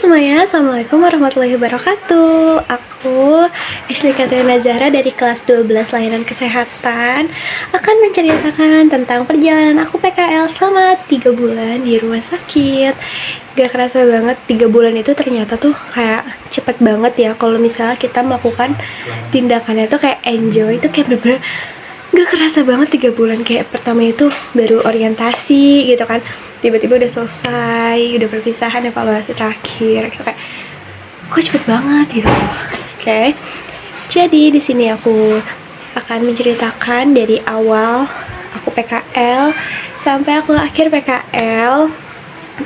semuanya, Assalamualaikum warahmatullahi wabarakatuh. Aku Ashley Katrina Zahra dari kelas 12 Layanan Kesehatan akan menceritakan tentang perjalanan aku PKL selama 3 bulan di rumah sakit. Gak kerasa banget 3 bulan itu ternyata tuh kayak cepet banget ya. Kalau misalnya kita melakukan tindakannya tuh kayak enjoy, itu kayak bener-bener gak kerasa banget 3 bulan. Kayak pertama itu baru orientasi gitu kan, tiba-tiba udah selesai, udah perpisahan, evaluasi terakhir gitu, kayak kok cepet banget gitu. Oke. Jadi di sini aku akan menceritakan dari awal aku PKL sampai aku akhir PKL.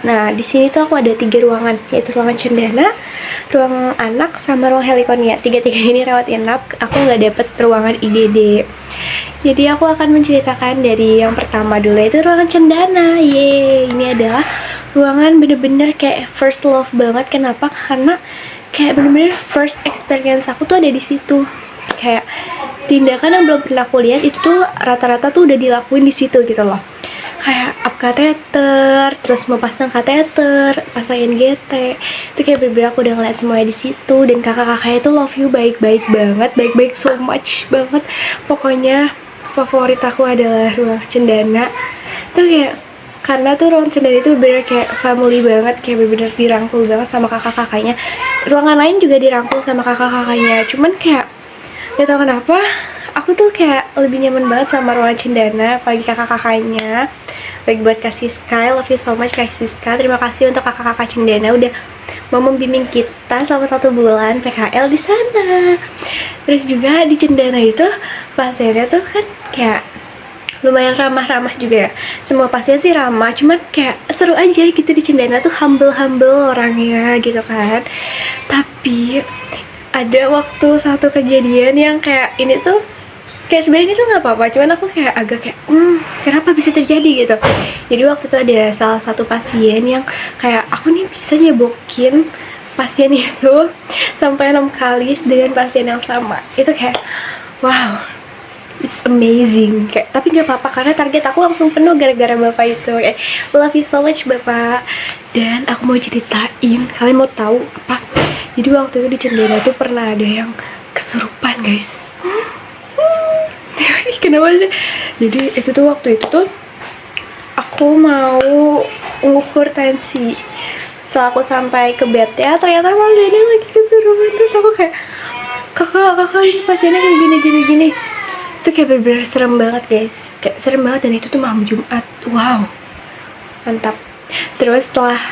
Nah, di sini tuh aku ada 3 ruangan, yaitu ruangan cendana, ruang anak, sama ruang helikonia. Tiga-tiga ini rawat inap. Aku nggak dapet ruangan IGD. Jadi aku akan menceritakan dari yang pertama dulu, yaitu ruangan cendana. Yeay, ini adalah ruangan bener-bener kayak first love banget. Kenapa? Karena kayak bener-bener first experience aku tuh ada di situ. Kayak tindakan yang belum pernah aku lihat itu tuh rata-rata tuh udah dilakuin di situ gitu loh. Kayak up kateter, terus mau pasang kateter, pasangin GT, itu kayak bener-bener aku udah ngeliat semuanya di situ. Dan kakak-kakaknya itu love you, baik-baik banget, baik-baik so much banget. Pokoknya favorit aku adalah ruang cendana. Itu kayak karena tuh ruang cendana itu bener kayak family banget, kayak bener-bener dirangkul banget sama kakak-kakaknya. Ruangan lain juga dirangkul sama kakak-kakaknya, cuman kayak gak tau kenapa aku tuh kayak lebih nyaman banget sama ruangan cendana, apalagi kakak-kakaknya. Baik buat Kak Siska, love you so much Kak Siska. Terima kasih untuk kakak-kakak cendana udah mau membimbing kita selama 1 bulan PKL di sana. Terus juga di cendana itu pasiennya tuh kan kayak lumayan ramah-ramah juga ya. Semua pasien sih ramah, cuman kayak seru aja gitu di cendana tuh, humble-humble orangnya gitu kan. Tapi ada waktu satu kejadian yang kayak ini tuh kayak sebenarnya itu nggak apa-apa, cuman aku kayak agak kayak kenapa bisa terjadi gitu. Jadi waktu itu ada salah satu pasien yang kayak aku nih bisa nyebokin pasien itu sampai 6 kali dengan pasien yang sama. Itu kayak wow, it's amazing. Kayak tapi nggak apa-apa karena target aku langsung penuh gara-gara bapak itu. Kayak love you so much bapak. Dan aku mau ceritain, kalian mau tahu apa? Jadi waktu itu di cendana tuh pernah ada yang kesurupan guys. Kenapa sih? Jadi itu tuh waktu itu tuh aku mau ngukur tensi. Setelah aku sampai ke bed ya, ternyata pasiennya lagi kesurupan. Terus aku kayak kakak ini pasiennya kayak gini. Itu kayak bener-bener serem banget guys, kayak serem banget. Dan itu tuh malam Jumat. Wow, mantap. Terus setelah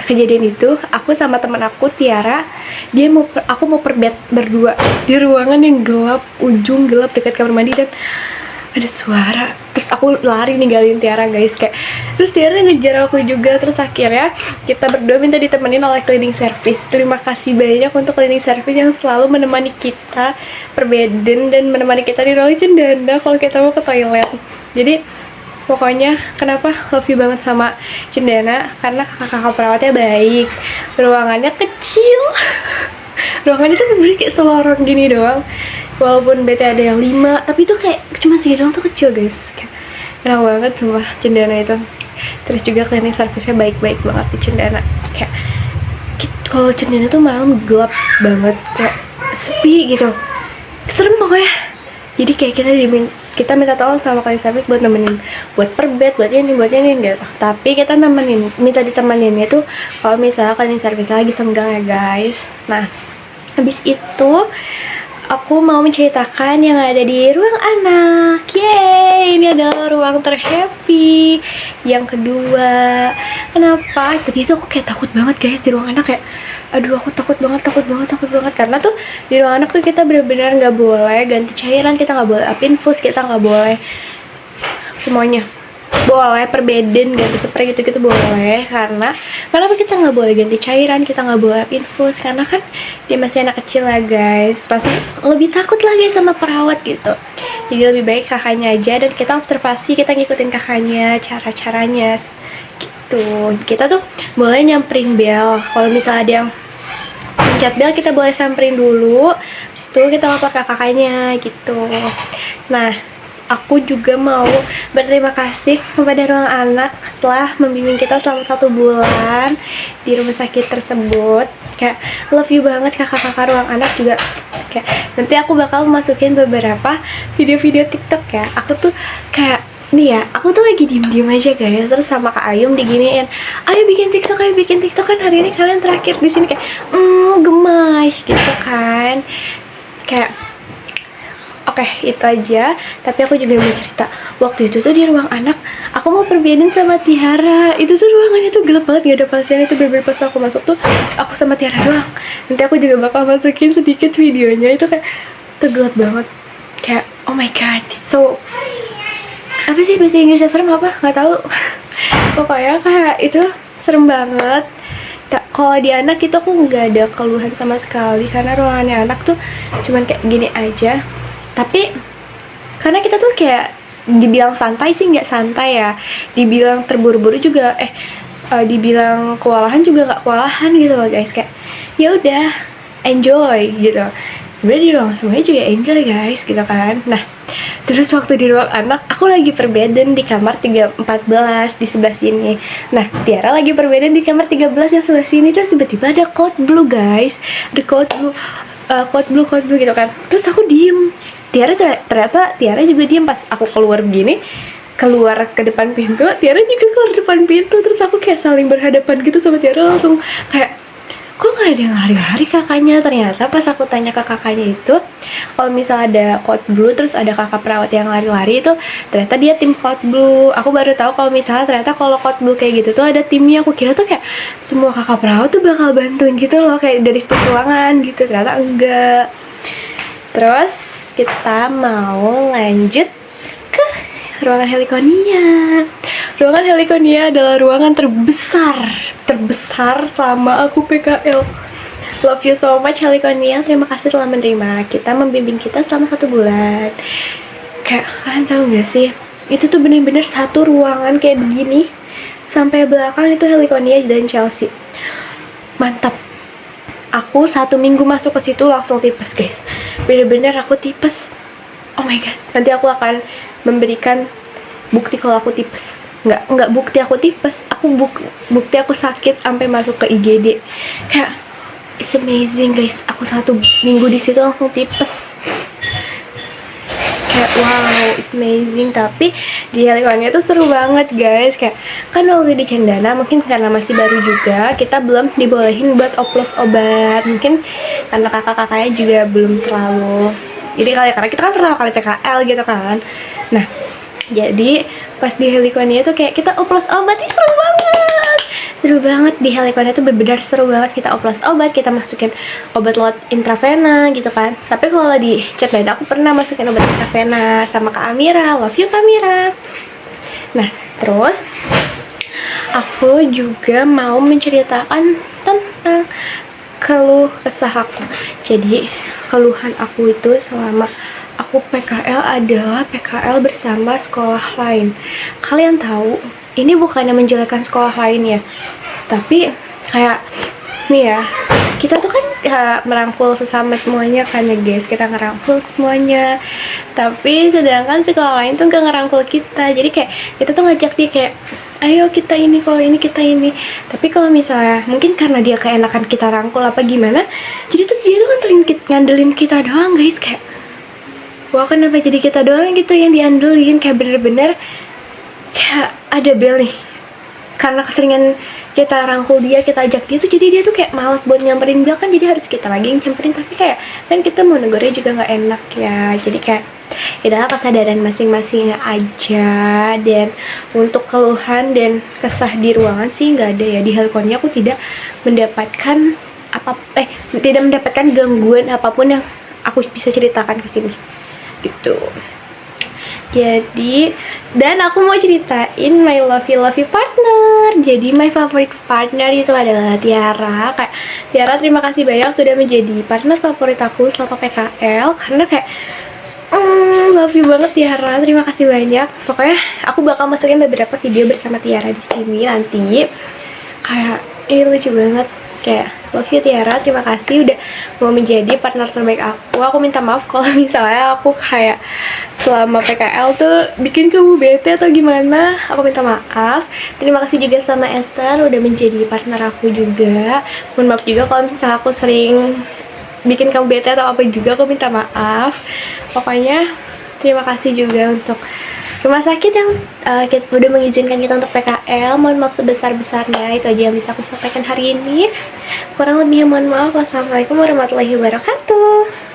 kejadian itu, aku sama teman aku Tiara, aku mau perbed berdua di ruangan yang gelap, ujung gelap dekat kamar mandi, dan ada suara. Terus aku lari ninggalin Tiara guys, kayak terus Tiara ngejar aku juga. Terus akhirnya kita berdua minta ditemenin oleh cleaning service. Terima kasih banyak untuk cleaning service yang selalu menemani kita perbeden dan menemani kita di ruang cendana kalau kita mau ke toilet. Jadi pokoknya kenapa love you banget sama cendana, karena kakak-kakak perawatnya baik, ruangannya kecil. Ruangannya tuh bener kayak selorong gini doang, walaupun BT ada yang 5, tapi itu kayak cuma segini doang tuh, kecil guys. Kayak enak banget sumpah cendana itu. Terus juga cleaning service-nya baik-baik banget di cendana. Kayak kalau cendana tuh malam gelap banget, kayak sepi gitu, serem pokoknya. Jadi kayak kita minta tolong sama cleaning service buat nemenin, buat perbed, buat ini gitu. Tapi kita minta ditemenin itu kalau misalnya cleaning service lagi senggang ya guys. Nah, habis itu aku mau menceritakan yang ada di ruang anak. Yeay, ini adalah ruang terhappy yang kedua. Kenapa? Tadi itu aku kayak takut banget guys di ruang anak, kayak aduh aku takut banget karena tuh di ruang anak tuh kita benar-benar nggak boleh ganti cairan, kita nggak boleh up infus, kita nggak boleh semuanya. Boleh perbeden, ganti spray gitu-gitu boleh. Karena kenapa kita nggak boleh ganti cairan, kita nggak boleh up infus? Karena kan dia masih anak kecil lah guys, pasti lebih takut lagi sama perawat gitu. Jadi lebih baik kakaknya aja, dan kita observasi, kita ngikutin kakaknya, cara-caranya gitu. Kita tuh boleh nyamperin bel, kalau misalnya ada yang pencet bel kita boleh samperin dulu, habis itu kita lapor ke kakaknya gitu. Nah, aku juga mau berterima kasih kepada Ruang Anak setelah membimbing kita selama 1 bulan di rumah sakit tersebut. Kayak love you banget kakak-kakak Ruang Anak juga. Kayak nanti aku bakal masukin beberapa video-video TikTok ya. Aku tuh kayak nih ya, aku tuh lagi diem-diem aja guys, terus sama Kak Ayum diginiin, ayo bikin TikTok kan hari ini kalian terakhir di sini, kayak gemas gitu kan. Kayak oke, itu aja. Tapi aku juga mau cerita, waktu itu tuh di Ruang Anak aku mau perbedaan sama Tiara. Itu tuh ruangannya tuh gelap banget, gak ada pasien. Itu bener-bener pas aku masuk tuh aku sama Tiara doang. Nanti aku juga bakal masukin sedikit videonya. Itu kayak tuh gelap banget, kayak oh my god, it's so apa sih bahasa Inggrisnya, serem apa nggak tahu. Pokoknya kayak itu serem banget. Kalau di anak itu aku nggak ada keluhan sama sekali karena ruangannya anak tuh cuman kayak gini aja. Tapi karena kita tuh kayak dibilang santai sih nggak santai ya, dibilang terburu-buru juga dibilang kewalahan juga nggak kewalahan gitu loh guys. Kayak ya udah enjoy gitu. Sebenarnya di ruang semuanya juga enjoy guys gitu kan. Nah terus waktu di ruang anak aku lagi perbedaan di kamar 314 di sebelah sini. Nah Tiara lagi perbedaan di kamar 13 yang sebelah sini. Terus tiba-tiba ada code blue guys, ada code blue gitu kan. Terus aku diem. Ternyata Tiara juga diem pas aku keluar begini, keluar ke depan pintu, Tiara juga keluar depan pintu. Terus aku kayak saling berhadapan gitu sama Tiara, langsung kayak kok nggak ada yang lari-lari kakaknya. Ternyata pas aku tanya ke kakaknya itu, kalau misalnya ada code blue terus ada kakak perawat yang lari-lari, itu ternyata dia tim code blue. Aku baru tahu kalau misalnya ternyata kalau code blue kayak gitu tuh ada timnya. Aku kira tuh kayak semua kakak perawat tuh bakal bantuin gitu loh, kayak dari setiap ruangan gitu. Ternyata enggak. Terus kita mau lanjut ke ruangan Helikonia. Ruangan Helikonia adalah ruangan terbesar sama aku PKL. Love you so much Helikonia, terima kasih telah menerima kita, membimbing kita selama 1 bulan. Kayak kalian tahu gak sih, itu tuh bener-bener satu ruangan kayak begini, sampai belakang itu Helikonia dan Chelsea. Mantap. Aku 1 minggu masuk ke situ langsung tipes guys. Bener-bener aku tipes. Oh my god, nanti aku akan memberikan bukti kalau aku tipes. Nggak bukti aku tipes, bukti aku sakit sampai masuk ke IGD. Kayak it's amazing guys, aku 1 minggu di situ langsung tipes. Kayak wow, it's amazing. Tapi di Helikonia tuh seru banget guys. Kayak kan waktu di Cendana mungkin karena masih baru juga, kita belum dibolehin buat oplos obat. Mungkin karena kakak-kakaknya juga belum terlalu. Jadi karena kita kan pertama kali PKL gitu kan. Nah jadi pas di Helikonia tuh kayak kita oplos obat, ini seru banget di Helikonia tuh benar-benar seru banget. Kita oplos obat, kita masukin obat lewat intravena gitu kan. Tapi kalau di Cendana aku pernah masukin obat intravena sama Kak Amira. Love you Kak Amira. Nah terus aku juga mau menceritakan tentang keluh kesah aku. Jadi keluhan aku itu selama aku PKL adalah PKL bersama sekolah lain. Kalian tahu, ini bukannya menjelekkan sekolah lain ya, tapi kayak nih ya, kita tuh kan merangkul sesama semuanya kan ya guys, kita ngerangkul semuanya. Tapi sedangkan sekolah lain tuh gak ngerangkul kita. Jadi kayak kita tuh ngajak dia kayak ayo kita ini, kalau ini kita ini. Tapi kalau misalnya mungkin karena dia keenakan kita rangkul apa gimana, jadi tuh dia tuh ngandelin kita doang guys. Kayak wah kenapa jadi kita doang gitu yang diandelin. Kayak bener-bener kayak ada bel nih, karena keseringan kita rangkul dia, kita ajak dia tuh, jadi dia tuh kayak malas buat nyamperin bel kan, jadi harus kita lagi yang nyamperin. Tapi kayak kan kita mau negornya juga nggak enak ya. Jadi kayak adalah kesadaran masing-masing aja. Dan untuk keluhan dan kesah di ruangan sih nggak ada ya. Di Helikonia aku tidak mendapatkan tidak mendapatkan gangguan apapun yang aku bisa ceritakan ke sini gitu. Jadi, dan aku mau ceritain my lovey partner. Jadi my favorite partner itu adalah Tiara. Kayak Tiara, terima kasih banyak sudah menjadi partner favorit aku selama PKL. Karena kayak love you banget Tiara, terima kasih banyak. Pokoknya aku bakal masukin beberapa video bersama Tiara di sini nanti. Kayak ini lucu banget. Kayak love you Tiara, terima kasih udah mau menjadi partner terbaik aku. Aku minta maaf kalau misalnya aku kayak selama PKL tuh bikin kamu bete atau gimana. Aku minta maaf. Terima kasih juga sama Esther udah menjadi partner aku juga. Mohon maaf juga kalau misalnya aku sering bikin kamu bete atau apa juga, aku minta maaf. Pokoknya terima kasih juga untuk rumah sakit yang udah mengizinkan kita untuk PKL. Mohon maaf sebesar-besarnya. Itu aja yang bisa aku sampaikan hari ini. Kurang lebihnya mohon maaf. Wassalamualaikum warahmatullahi wabarakatuh.